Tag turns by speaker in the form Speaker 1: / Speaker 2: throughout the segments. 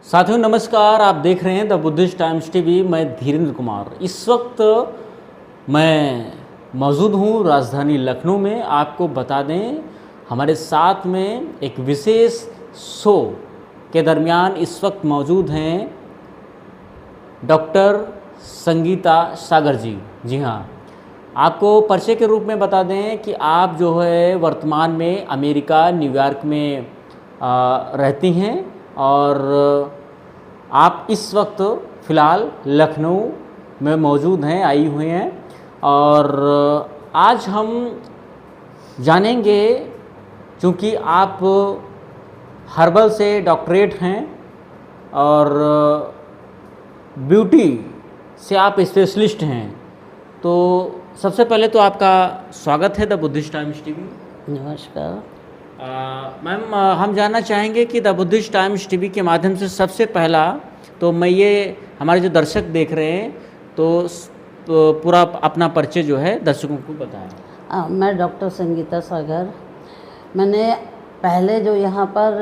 Speaker 1: साथियों नमस्कार, आप देख रहे हैं द बुद्धिस्ट टाइम्स टीवी। मैं धीरेन्द्र कुमार। इस वक्त मैं मौजूद हूँ राजधानी लखनऊ में। आपको बता दें, हमारे साथ में एक विशेष शो के दरमियान इस वक्त मौजूद हैं डॉक्टर संगीता सागर जी। जी हाँ, आपको परिचय के रूप में बता दें कि आप जो है वर्तमान में अमेरिका न्यूयॉर्क में रहती हैं और आप इस वक्त फ़िलहाल लखनऊ में मौजूद हैं, आई हुई हैं। और आज हम जानेंगे, चूँकि आप हर्बल से डॉक्टरेट हैं और ब्यूटी से आप स्पेशलिस्ट हैं, तो सबसे पहले तो आपका स्वागत है द बुद्धिस्ट टाइम्स टीवी।
Speaker 2: नमस्कार
Speaker 1: मैम, हम जानना चाहेंगे कि द बुद्धिस्ट टाइम्स टीवी के माध्यम से सबसे पहला तो मैं ये हमारे जो दर्शक देख रहे हैं तो पूरा अपना परिचय जो है दर्शकों को बताएं।
Speaker 2: मैं डॉक्टर संगीता सागर। मैंने पहले जो यहाँ पर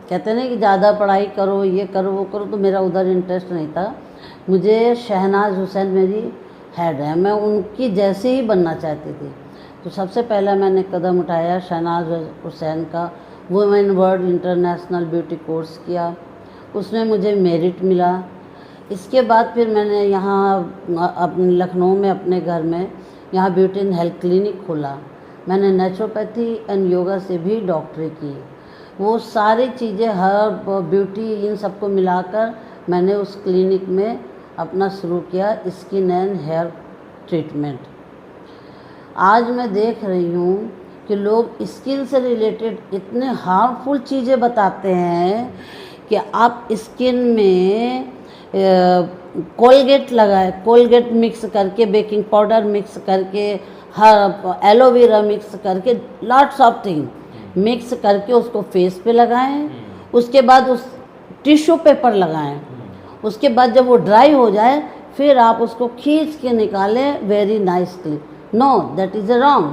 Speaker 2: कहते हैं ना कि ज़्यादा पढ़ाई करो, ये करो वो करो, तो मेरा उधर इंटरेस्ट नहीं था। मुझे शहनाज हुसैन मेरी हेड है, मैं उनकी जैसे ही बनना चाहती थी। तो सबसे पहला मैंने कदम उठाया शहनाज हुसैन का women world international beauty course किया, उसमें मुझे मेरिट मिला। इसके बाद फिर मैंने यहाँ अपने लखनऊ में अपने घर में यहाँ ब्यूटी एंड हेल्थ क्लिनिक खोला। मैंने नेचुरोपैथी एंड योगा से भी डॉक्टरी की। वो सारी चीज़ें हर्ब ब्यूटी इन सबको मिलाकर मैंने उस क्लिनिक में अपना शुरू किया स्किन एंड हेयर ट्रीटमेंट। आज मैं देख रही हूँ कि लोग स्किन से रिलेटेड इतने हार्मफुल चीज़ें बताते हैं कि आप स्किन में कोलगेट लगाए, कोलगेट मिक्स करके, बेकिंग पाउडर मिक्स करके, हर एलोवेरा मिक्स करके, लॉट्स ऑफ थिंग मिक्स करके उसको फेस पे लगाएं। उसके बाद उस टिश्यू पेपर लगाएं। उसके बाद जब वो ड्राई हो जाए फिर आप उसको खींच के निकालें very nicely. No, that is wrong,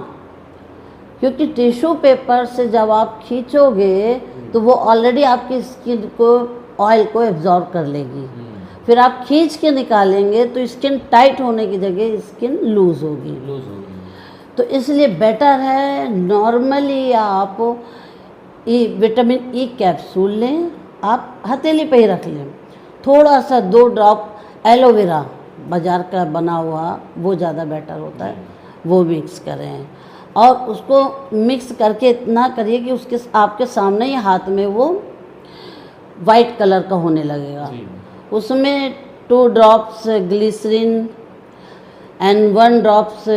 Speaker 2: क्योंकि टिश्यू पेपर से जब आप खींचोगे तो वो ऑलरेडी आपकी स्किन को ऑयल को एब्जॉर्ब कर लेगी। फिर आप खींच के निकालेंगे तो स्किन टाइट होने की जगह स्किन लूज़ होगी। तो इसलिए बेटर है नॉर्मली आप विटामिन ई कैप्सूल लें, आप हथेली पे ही रख लें। थोड़ा सा 2 ड्रॉप एलोवेरा बाज़ार का बना हुआ वो ज़्यादा बेटर होता है, वो मिक्स करें और उसको मिक्स करके इतना करिए कि उसके आपके सामने ही हाथ में वो वाइट कलर का होने लगेगा। उसमें 2 drops glycerine and 1 drops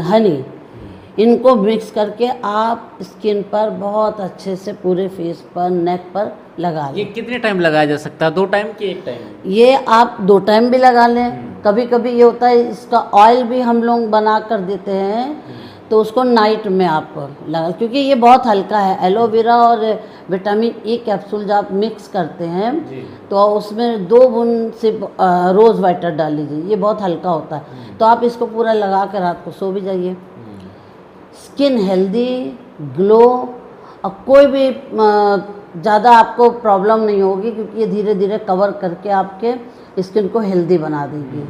Speaker 2: honey, इनको मिक्स करके आप स्किन पर बहुत अच्छे से पूरे फेस पर, नेक पर लगा लें।
Speaker 1: ये कितने टाइम लगाया जा सकता है? 2 टाइम कि 1 टाइम?
Speaker 2: ये आप 2 टाइम भी लगा लें। कभी कभी ये होता है इसका ऑयल भी हम लोग बना कर देते हैं, तो उसको नाइट में आप लगा, क्योंकि ये बहुत हल्का है। एलोवेरा और विटामिन ई कैप्सूल जब आप मिक्स करते हैं तो उसमें 2 बूंद सिर्फ रोज़ वाटर डाल लीजिए, ये बहुत हल्का होता है। तो आप इसको पूरा लगा कर रात को सो भी जाइए। स्किन हेल्दी, ग्लो, और कोई भी ज़्यादा आपको प्रॉब्लम नहीं होगी, क्योंकि ये धीरे धीरे कवर करके आपके स्किन को हेल्दी बना देगी।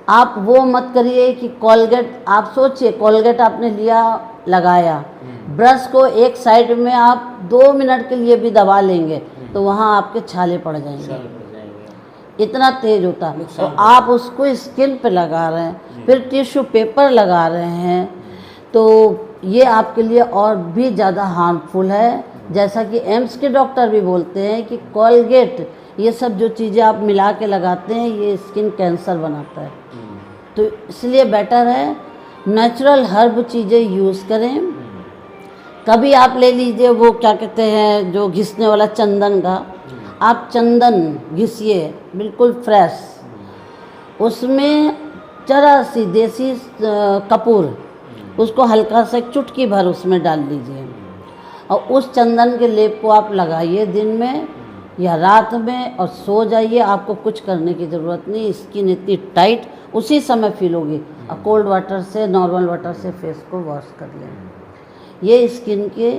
Speaker 2: आप वो मत करिए कि कोलगेट, आप सोचिए कोलगेट आपने लिया, लगाया, ब्रश को एक साइड में आप 2 मिनट के लिए भी दबा लेंगे तो वहाँ आपके छाले पड़ जाएंगे, इतना तेज होता है। तो आप उसको स्किन पे लगा रहे हैं, फिर टिश्यू पेपर लगा रहे हैं, तो ये आपके लिए और भी ज़्यादा हार्मफुल है। जैसा कि एम्स के डॉक्टर भी बोलते हैं कि कोलगेट, ये सब जो चीज़ें आप मिला के लगाते हैं ये स्किन कैंसर बनाता है। तो इसलिए बेटर है नेचुरल हर्ब चीज़ें यूज़ करें। कभी आप ले लीजिए वो क्या कहते हैं जो घिसने वाला चंदन का, आप चंदन घिसिए बिल्कुल फ्रेश, उसमें जरा सी देसी कपूर, उसको हल्का सा चुटकी भर उसमें डाल दीजिए और उस चंदन के लेप को आप लगाइए दिन में या रात में और सो जाइए। आपको कुछ करने की ज़रूरत नहीं, स्किन इतनी टाइट उसी समय फील होगी। और कोल्ड वाटर से, नॉर्मल वाटर से फेस को वॉश कर लें। ये स्किन के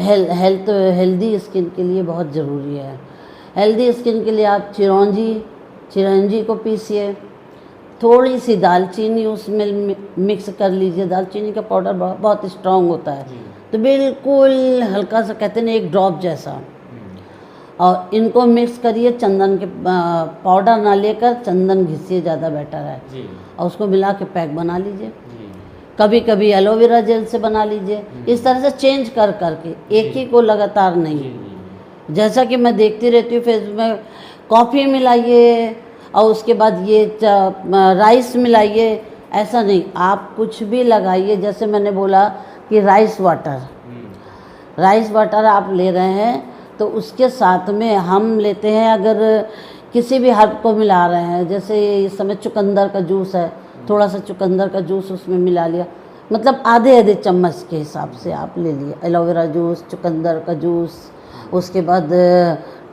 Speaker 2: हेल्दी स्किन के लिए बहुत ज़रूरी है। हेल्दी स्किन के लिए आप चिरौंजी को पीसिए, थोड़ी सी दालचीनी उसमें मिक्स कर लीजिए। दालचीनी का पाउडर बहुत स्ट्रांग होता है, तो बिल्कुल हल्का सा कहते हैं ना, एक ड्रॉप जैसा, और इनको मिक्स करिए। चंदन के पाउडर ना लेकर चंदन घिसिए, ज़्यादा बेटर है, और उसको मिला के पैक बना लीजिए। कभी कभी एलोवेरा जेल से बना लीजिए। इस तरह से चेंज कर करके, एक ही को लगातार नहीं। जैसा कि मैं देखती रहती हूँ फेसबुक में, कॉफ़ी मिलाइए और उसके बाद ये राइस मिलाइए, ऐसा नहीं, आप कुछ भी लगाइए। जैसे मैंने बोला कि राइस वाटर आप ले रहे हैं, तो उसके साथ में हम लेते हैं, अगर किसी भी हर्ब को मिला रहे हैं, जैसे इस समय चुकंदर का जूस है, थोड़ा सा चुकंदर का जूस उसमें मिला लिया, मतलब आधे चम्मच के हिसाब से आप ले लिए। एलोवेरा जूस, चुकंदर का जूस, उसके बाद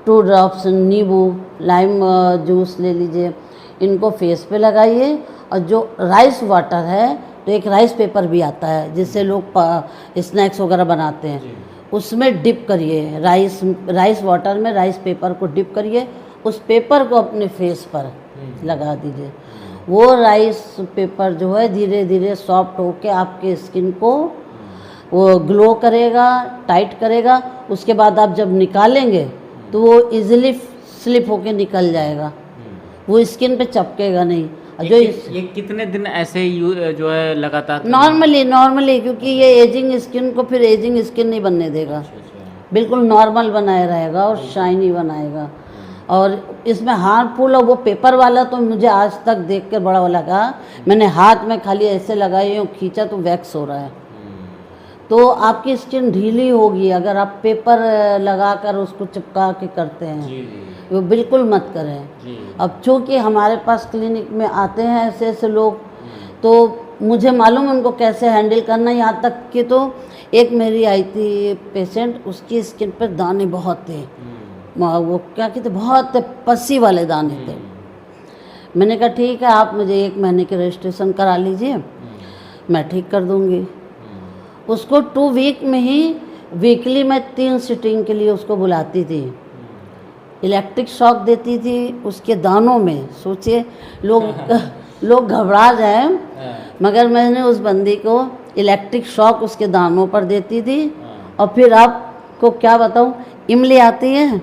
Speaker 2: 2 ड्रॉप्स नींबू लाइम जूस ले लीजिए। इनको फेस पे लगाइए। और जो राइस वाटर है, तो एक राइस पेपर भी आता है जिससे लोग स्नैक्स वगैरह बनाते हैं, उसमें डिप करिए। राइस वाटर में राइस पेपर को डिप करिए, उस पेपर को अपने फेस पर लगा दीजिए। वो राइस पेपर जो है धीरे धीरे सॉफ्ट होके आपके स्किन को वो ग्लो करेगा, टाइट करेगा। उसके बाद आप जब निकालेंगे तो वो इजीली स्लिप होके निकल जाएगा, वो स्किन पे चपकेगा नहीं। जो
Speaker 1: ये कितने दिन ऐसे जो है लगातार
Speaker 2: नॉर्मली, क्योंकि ये एजिंग स्किन को फिर एजिंग स्किन नहीं बनने देगा, बिल्कुल नॉर्मल बनाए रहेगा और शाइनी बनाएगा। और इसमें हार्मफुल है वो पेपर वाला, तो मुझे आज तक देख कर बड़ा लगा। मैंने हाथ में खाली ऐसे लगाए और खींचा तो वैक्स हो रहा है, तो आपकी स्किन ढीली होगी अगर आप पेपर लगाकर उसको चिपका के करते हैं। वो बिल्कुल मत करें। अब चूँकि हमारे पास क्लिनिक में आते हैं ऐसे ऐसे लोग, तो मुझे मालूम है उनको कैसे हैंडल करना। यहाँ तक कि तो एक मेरी आई थी पेशेंट, उसकी स्किन पर दाने बहुत थे, वो क्या कहते, बहुत पसी वाले दाने थे। मैंने कहा ठीक है, आप मुझे 1 महीने की रजिस्ट्रेशन करा लीजिए, मैं ठीक कर दूँगी। उसको 2 वीक में ही, वीकली मैं 3 सिटिंग के लिए उसको बुलाती थी, इलेक्ट्रिक शॉक देती थी उसके दानों में। सोचिए लोग घबरा जाए, मगर मैंने उस बंदी को इलेक्ट्रिक शॉक उसके दानों पर देती थी। और फिर आपको क्या बताऊँ, इमली आती है,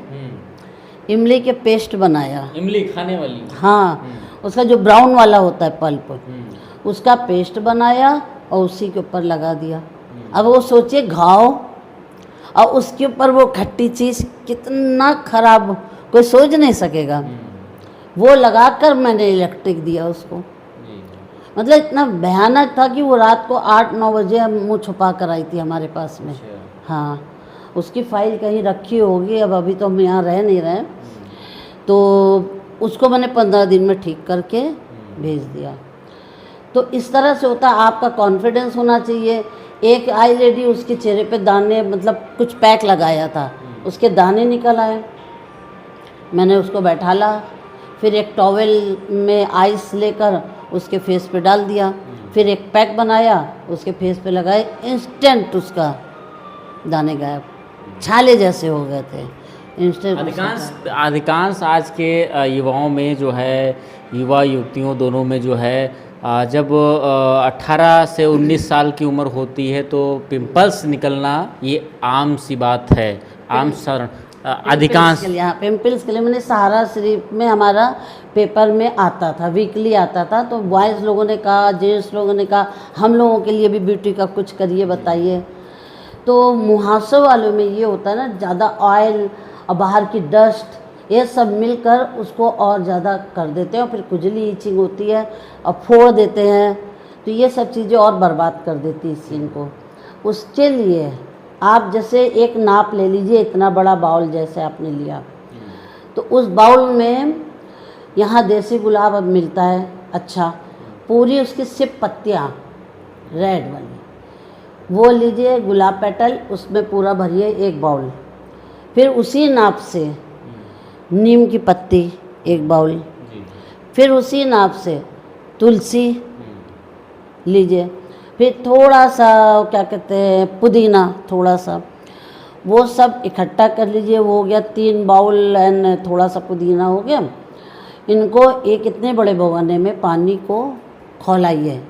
Speaker 2: इमली के पेस्ट बनाया,
Speaker 1: इमली खाने वाली,
Speaker 2: हाँ, उसका जो ब्राउन वाला होता है पल्प, उसका पेस्ट बनाया और उसी के ऊपर लगा दिया। अब वो सोचिए घाव और उसके ऊपर वो खट्टी चीज़, कितना खराब, कोई सोच नहीं सकेगा। वो लगाकर मैंने इलेक्ट्रिक दिया उसको, मतलब इतना भयानक था कि वो रात को 8-9 बजे मुँह छुपा कर आई थी हमारे पास में। हाँ, उसकी फ़ाइल कहीं रखी होगी, अब अभी तो हम यहाँ रह नहीं रहे, तो उसको मैंने 15 दिन में ठीक करके भेज दिया। तो इस तरह से होता है, आपका कॉन्फिडेंस होना चाहिए। एक आई लेडी, उसके चेहरे पे दाने, मतलब कुछ पैक लगाया था, उसके दाने निकल आए। मैंने उसको बैठाला, फिर एक टॉवेल में आइस लेकर उसके फेस पे डाल दिया, फिर एक पैक बनाया उसके फेस पे लगाए, इंस्टेंट उसका दाने गायब, छाले जैसे हो गए थे इंस्टेंट।
Speaker 1: अधिकांश आज के युवाओं में जो है, युवा युवतियों दोनों में जो है, जब 18 से 19 साल की उम्र होती है तो पिंपल्स निकलना ये आम सी बात है, आम सर अधिकांश
Speaker 2: पिंपल्स के लिए मैंने सहारा शरीफ में हमारा पेपर में आता था, वीकली आता था, तो बॉयज़ लोगों ने कहा, जेंट्स लोगों ने कहा, हम लोगों के लिए भी ब्यूटी का कुछ करिए, बताइए। तो मुहासे वालों में ये होता है ना, ज़्यादा ऑयल और बाहर की डस्ट, ये सब मिलकर उसको और ज़्यादा कर देते हैं, और फिर खुजली ईचिंग होती है और फोड़ देते हैं, तो ये सब चीज़ें और बर्बाद कर देती है स्किन को। उसके लिए आप जैसे एक नाप ले लीजिए, इतना बड़ा बाउल जैसे आपने लिया, तो उस बाउल में यहाँ देसी गुलाब अब मिलता है, अच्छा, पूरी उसकी सिर्फ पत्तियाँ रेड वाली वो लीजिए, गुलाब पेटल उसमें पूरा भरिए 1 बाउल। फिर उसी नाप से नीम की पत्ती 1 बाउल, फिर उसी नाप से तुलसी लीजिए, फिर थोड़ा सा क्या कहते हैं पुदीना, थोड़ा सा वो सब इकट्ठा कर लीजिए। वो हो गया 3 बाउल एंड थोड़ा सा पुदीना हो गया। इनको एक इतने बड़े भगोने में पानी को खौलाइए,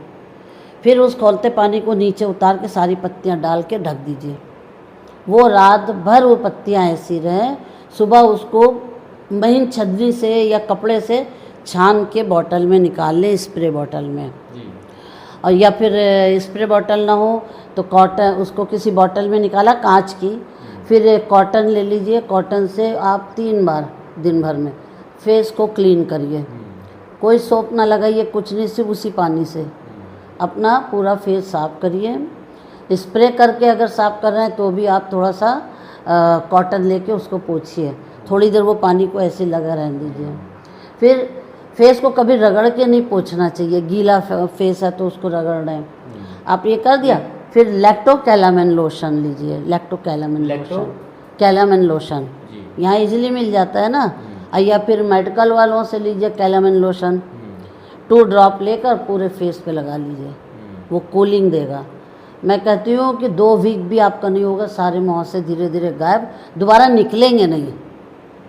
Speaker 2: फिर उस खौलते पानी को नीचे उतार के सारी पत्तियां डाल के ढक दीजिए। वो रात भर वो पत्तियां ऐसी रहें, सुबह उसको महीन छन्नी से या कपड़े से छान के बॉटल में निकाल लें, स्प्रे बॉटल में। और या फिर स्प्रे बॉटल ना हो तो कॉटन, उसको किसी बॉटल में निकाला कांच की, फिर कॉटन ले लीजिए। कॉटन से आप 3 बार दिन भर में फेस को क्लीन करिए। कोई सोप ना लगाइए, कुछ नहीं, सिर्फ उसी पानी से अपना पूरा फेस साफ़ करिए। स्प्रे करके अगर साफ़ कर रहे हैं तो भी आप थोड़ा सा कॉटन लेके उसको पोंछिए। थोड़ी देर वो पानी को ऐसे लगा रहने दीजिए। फिर फेस को कभी रगड़ के नहीं पोंछना चाहिए, गीला फेस है तो उसको रगड़ रहे हैं। आप ये कर दिया, फिर लैक्टोकैलामिन लोशन लीजिए। कैलामिन लोशन यहाँ इजीली मिल जाता है ना, या फिर मेडिकल वालों से लीजिए कैलामिन लोशन। 2 ड्रॉप लेकर पूरे फेस पे लगा लीजिए, वो कूलिंग देगा। मैं कहती हूँ कि 2 वीक भी आपका नहीं होगा, सारे मुँह से धीरे धीरे गायब, दोबारा निकलेंगे नहीं।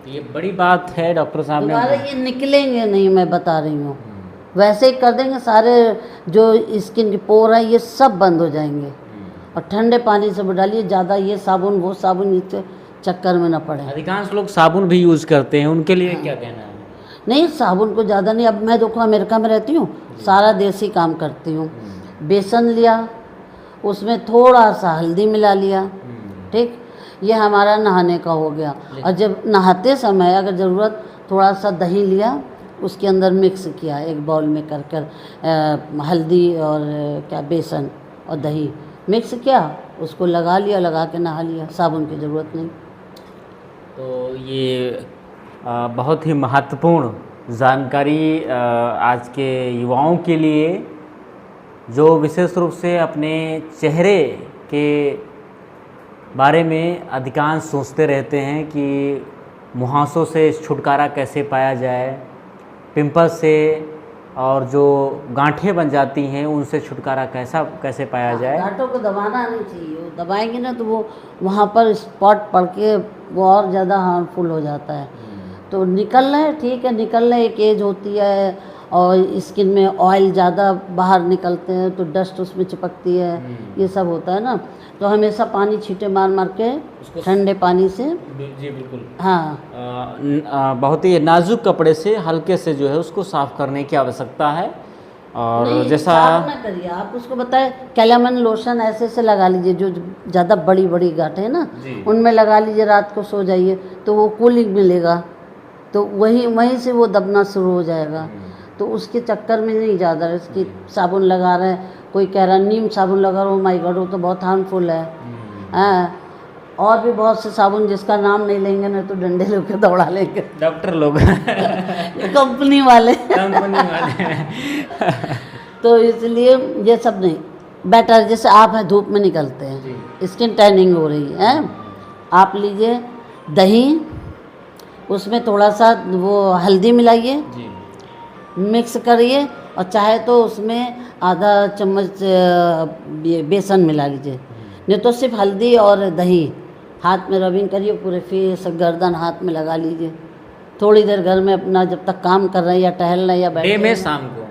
Speaker 1: ये बड़ी बात है डॉक्टर साहब ने,
Speaker 2: दोबारा ये निकलेंगे नहीं, मैं बता रही हूँ। वैसे ही कर देंगे, सारे जो स्किन के पोर हैं ये सब बंद हो जाएंगे। और ठंडे पानी से डालिए, ज़्यादा ये साबुन वो साबुन इसके चक्कर में ना पड़े।
Speaker 1: अधिकांश लोग साबुन भी यूज़ करते हैं, उनके लिए क्या कहना है?
Speaker 2: नहीं, साबुन को ज़्यादा नहीं। अब मैं देखो अमेरिका में रहती हूँ, सारा देसी काम करती हूँ। बेसन लिया, उसमें थोड़ा सा हल्दी मिला लिया, ठीक, ये हमारा नहाने का हो गया। और जब नहाते समय अगर ज़रूरत थोड़ा सा दही लिया, उसके अंदर मिक्स किया एक बाउल में कर हल्दी और क्या बेसन और दही मिक्स किया, उसको लगा लिया, लगा के नहा लिया, साबुन की ज़रूरत नहीं।
Speaker 1: तो ये बहुत ही महत्वपूर्ण जानकारी आज के युवाओं के लिए, जो विशेष रूप से अपने चेहरे के बारे में अधिकांश सोचते रहते हैं कि मुहासों से छुटकारा कैसे पाया जाए, पिंपल्स से और जो गांठें बन जाती हैं उनसे छुटकारा कैसे पाया जाए।
Speaker 2: गांठों को दबाना नहीं चाहिए, वो दबाएंगे ना तो वो वहाँ पर स्पॉट पड़ के वो और ज़्यादा हार्मफुल हो जाता है। तो निकलना है, ठीक है, निकलना एक एज होती है और स्किन में ऑयल ज़्यादा बाहर निकलते हैं तो डस्ट उसमें चिपकती है, ये सब होता है ना। तो हमेशा पानी छींटे मार मार के ठंडे पानी से,
Speaker 1: जी बिल्कुल,
Speaker 2: हाँ,
Speaker 1: बहुत ही नाजुक कपड़े से हल्के से जो है उसको साफ़ करने की आवश्यकता है। और जैसा
Speaker 2: साफ ना करिए आप, उसको बताए कैलामिन लोशन ऐसे से लगा लीजिए, जो ज़्यादा बड़ी बड़ी गांठें हैं ना उनमें लगा लीजिए, रात को सो जाइए तो वो कूलिंग मिलेगा, तो वहीं से वो दबना शुरू हो जाएगा। तो उसके चक्कर में नहीं ज़्यादा इसकी साबुन लगा रहे हैं, कोई कह रहा नीम साबुन लगा रहा हो, माय गॉड वो तो बहुत हार्मफुल है। और भी बहुत से साबुन जिसका नाम नहीं लेंगे ना तो डंडे लेके दौड़ा लेंगे
Speaker 1: डॉक्टर लोग
Speaker 2: कंपनी वाले तो इसलिए ये सब नहीं बेटर। जैसे आप हैं धूप में निकलते हैं, स्किन टैनिंग हो रही है, आप लीजिए दही, उसमें थोड़ा सा वो हल्दी मिलाइए, मिक्स करिए, और चाहे तो उसमें आधा चम्मच ये बेसन मिला लीजिए। नहीं तो सिर्फ हल्दी और दही हाथ में रबिंग करिए, पूरे फेस गर्दन हाथ में लगा लीजिए। थोड़ी देर घर में अपना जब तक काम कर रहे हैं या टहल रहे हैं या बैठे
Speaker 1: डे में, शाम को,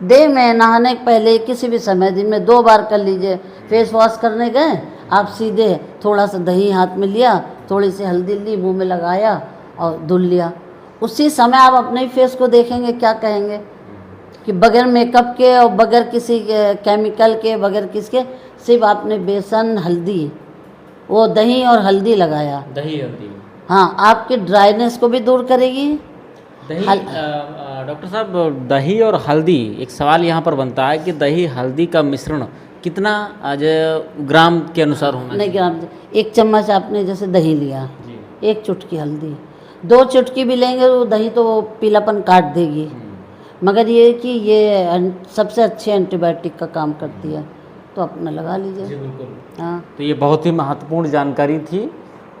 Speaker 2: डे में नहाने के पहले किसी भी समय दिन में 2 बार कर लीजिए। फेस वॉश करने गए आप, सीधे थोड़ा सा दही हाथ में लिया, थोड़ी सी हल्दी ली, मुंह में लगाया और धुल लिया। उसी समय आप अपने ही फेस को देखेंगे, क्या कहेंगे कि बगैर मेकअप के और बगैर किसी केमिकल के, बगैर किसके, सिर्फ आपने बेसन हल्दी, वो दही और हल्दी लगाया,
Speaker 1: दही हल्दी,
Speaker 2: हाँ, आपकी ड्राइनेस को भी दूर करेगी।
Speaker 1: दही डॉक्टर साहब, दही और हल्दी, एक सवाल यहाँ पर बनता है कि दही हल्दी का मिश्रण कितना ग्राम के अनुसार होना
Speaker 2: नहीं, ग्राम 1 चम्मच आपने जैसे दही लिया, 1 चुटकी हल्दी, 2 चुटकी भी लेंगे तो दही तो पीलापन काट देगी, मगर ये कि ये सबसे अच्छे एंटीबायोटिक का काम करती है, तो अपना लगा लीजिए। हाँ, तो
Speaker 1: ये बहुत ही महत्वपूर्ण जानकारी थी।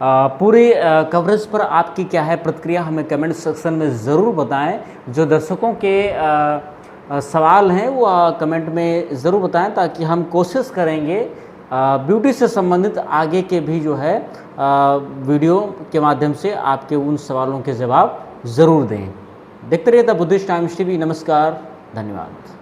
Speaker 1: पूरी कवरेज पर आपकी क्या है प्रतिक्रिया, हमें कमेंट सेक्शन में ज़रूर बताएं। जो दर्शकों के सवाल हैं वो कमेंट में ज़रूर बताएं, ताकि हम कोशिश करेंगे ब्यूटी से संबंधित आगे के भी जो है वीडियो के माध्यम से आपके उन सवालों के जवाब ज़रूर दें। देखते रहिए द बुद्धिस्ट टाइम्स टीवी। नमस्कार, धन्यवाद।